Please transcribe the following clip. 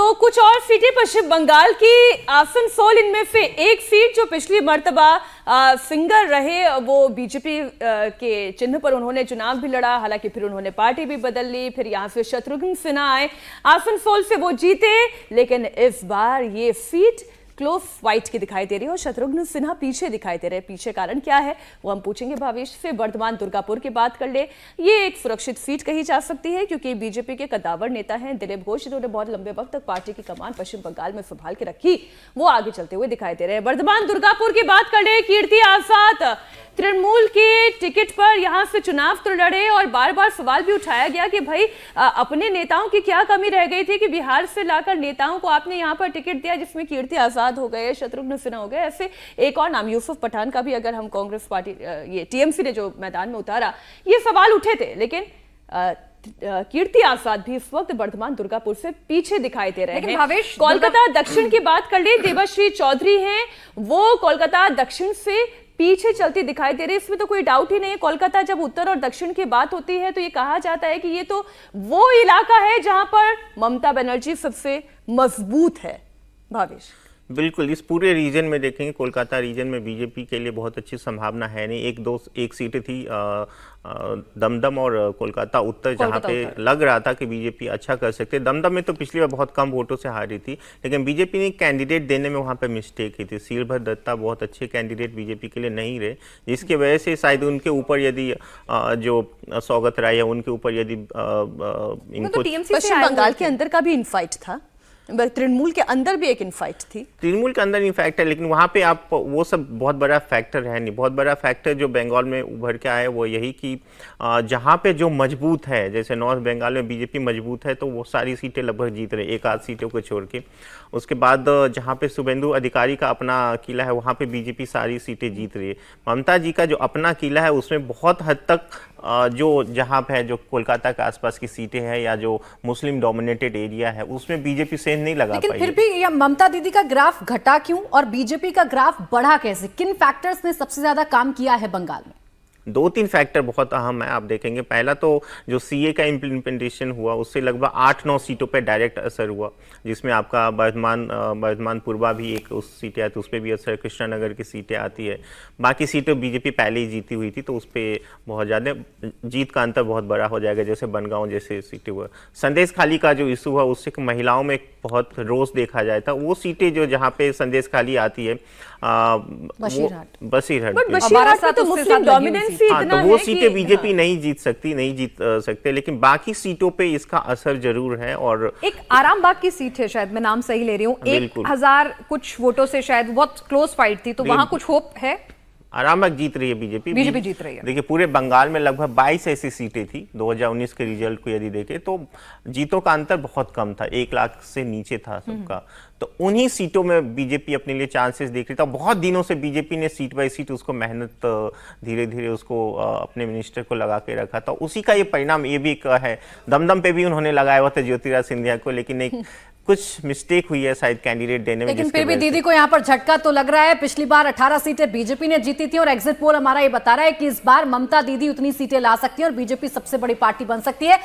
तो कुछ और सीटें पश्चिम बंगाल की आसनसोल, इनमें से एक सीट जो पिछली मर्तबा फिंगर रहे वो बीजेपी के चिन्ह पर उन्होंने चुनाव भी लड़ा। हालांकि फिर उन्होंने पार्टी भी बदल ली, फिर यहां से शत्रुघ्न सिन्हा आए, आसनसोल से वो जीते। लेकिन इस बार ये सीट क्लोज फाइट की दिखाई दे रही है और शत्रुघ्न सिन्हा पीछे दिखाई दे रहे हैं। पीछे कारण क्या है वो हम पूछेंगे भावेश से। वर्धमान दुर्गापुर की बात कर ले, ये एक सुरक्षित सीट कही जा सकती है क्योंकि बीजेपी के कद्दावर नेता हैं दिलीप घोष, जिन्होंने बहुत लंबे वक्त तक पार्टी की कमान पश्चिम बंगाल में संभाल के रखी, वो आगे चलते हुए दिखाई दे रहे हैं। वर्धमान दुर्गापुर की बात कर ले, कीर्ति आजाद तृणमूल के टिकट पर यहां से चुनाव तो लड़े और बार बार सवाल भी उठाया गया कि भाई अपने नेताओं की क्या कमी रह गई थी कि बिहार से लाकर नेताओं को आपने यहां पर टिकट दिया, जिसमें कीर्ति आजाद हो गए, शत्रुघ्न सिन्हा हो गए, ऐसे एक और नाम यूसुफ पठान का भी अगर हम कांग्रेस पार्टी ये टीएमसी ने जो मैदान में उतारा, ये सवाल उठे थे। लेकिन कीर्ति आजाद भी इस वक्त वर्धमान दुर्गापुर से पीछे दिखाई दे रहे हैं। कोलकाता दक्षिण की बात कर ले, देवाश्री चौधरी हैं, वो कोलकाता दक्षिण से पीछे चलती दिखाई दे रही है, इसमें तो कोई डाउट ही नहीं है। कोलकाता जब उत्तर और दक्षिण की बात होती है तो ये कहा जाता है कि ये तो वो इलाका है जहां पर ममता बनर्जी सबसे मजबूत है। भावेश, बिल्कुल, इस पूरे रीजन में देखेंगे, कोलकाता रीजन में बीजेपी के लिए बहुत अच्छी संभावना है नहीं। एक सीटें थी दमदम और कोलकाता उत्तर, जहां पे लग रहा था कि बीजेपी अच्छा कर सकते। दमदम में तो पिछली बार बहुत कम वोटों से हारी थी, लेकिन बीजेपी ने कैंडिडेट देने में वहां पे मिस्टेक की थी। सीलभर दत्ता बहुत अच्छे कैंडिडेट बीजेपी के लिए नहीं रहे, जिसकी वजह से शायद उनके ऊपर यदि जो सौगत राय है उनके ऊपर यदि इनको पश्चिम बंगाल के अंदर का भी इनफाइट था, तृणमूल के अंदर भी एक इनफाइट थी। तृणमूल के अंदर इनफैक्ट है, लेकिन वहाँ पे आप वो सब बहुत बड़ा फैक्टर है नहीं। बहुत बड़ा फैक्टर जो बंगाल में उभर के आया है वो यही कि जहाँ पे जो मजबूत है, जैसे नॉर्थ बंगाल में बीजेपी मजबूत है तो वो सारी सीटें लगभग जीत रहे, एक आध सीटों को छोड़ के। उसके बाद जहाँ पे शुभेंदु अधिकारी का अपना किला है वहाँ पे बीजेपी सारी सीटें जीत रही है। ममता जी का जो अपना किला है उसमें बहुत हद तक जो जहाँ पे है, जो कोलकाता के आसपास की सीटें हैं या जो मुस्लिम डोमिनेटेड एरिया है, उसमें बीजेपी सेंध नहीं लगा पाई। लेकिन फिर भी ये ममता दीदी का ग्राफ घटा क्यों और बीजेपी का ग्राफ बढ़ा कैसे? किन फैक्टर्स ने सबसे ज्यादा काम किया है बंगाल में? दो तीन फैक्टर बहुत अहम है, आप देखेंगे। पहला तो जो सीए का इम्प्लीमेंटेशन हुआ उससे लगभग 8-9 सीटों पे डायरेक्ट असर हुआ, जिसमें आपका वर्धमान पूर्वा भी एक उस सीटें आती है, उस पर भी असर, कृष्णानगर की सीटें आती है। बाकी सीटें बीजेपी पहले ही जीती हुई थी तो उस पर बहुत ज़्यादा जीत का अंतर बहुत बड़ा हो जाएगा, जैसे बनगांव जैसे सीटें हुआ। संदेश खाली का जो इशू हुआ उससे महिलाओं में बहुत रोष देखा जाए था। वो सीटें जो जहाँ पे संदेश खाली आती है बसीरहाट तो मुस्लिम डोमिनेंस हाँ, तो वो सीटें बीजेपी नहीं जीत सकते, लेकिन बाकी सीटों पे इसका असर जरूर है। और एक आरामबाग की सीट है, शायद मैं नाम सही ले रही हूँ, 1000 कुछ वोटों से, शायद बहुत क्लोज फाइट थी, तो वहां कुछ होप है? आरामबाग जीत रही है बीजेपी जीत रही है। देखिए, पूरे बंगाल में लगभग 22 ऐसी सीटें थी 2019 के रिजल्ट को यदि देखें तो जीतों का अंतर बहुत कम था, 1 लाख से नीचे था सबका। तो उन्हीं सीटों में बीजेपी अपने लिए चांसेस देख रही था। बहुत दिनों से बीजेपी ने सीट बाय सीट उसको मेहनत धीरे धीरे उसको अपने मिनिस्टर को लगा के रखा था। उसी का ये परिणाम ये भी है। दमदम पे भी उन्होंने लगाया हुआ था ज्योतिराज सिंधिया को, लेकिन एक कुछ मिस्टेक हुई है शायद कैंडिडेट देने में। लेकिन फिर भी दीदी को यहाँ पर झटका तो लग रहा है। पिछली बार 18 सीटें बीजेपी ने जीती थी और एग्जिट पोल हमारा ये बता रहा है कि इस बार ममता दीदी उतनी सीटें ला सकती है और बीजेपी सबसे बड़ी पार्टी बन सकती है।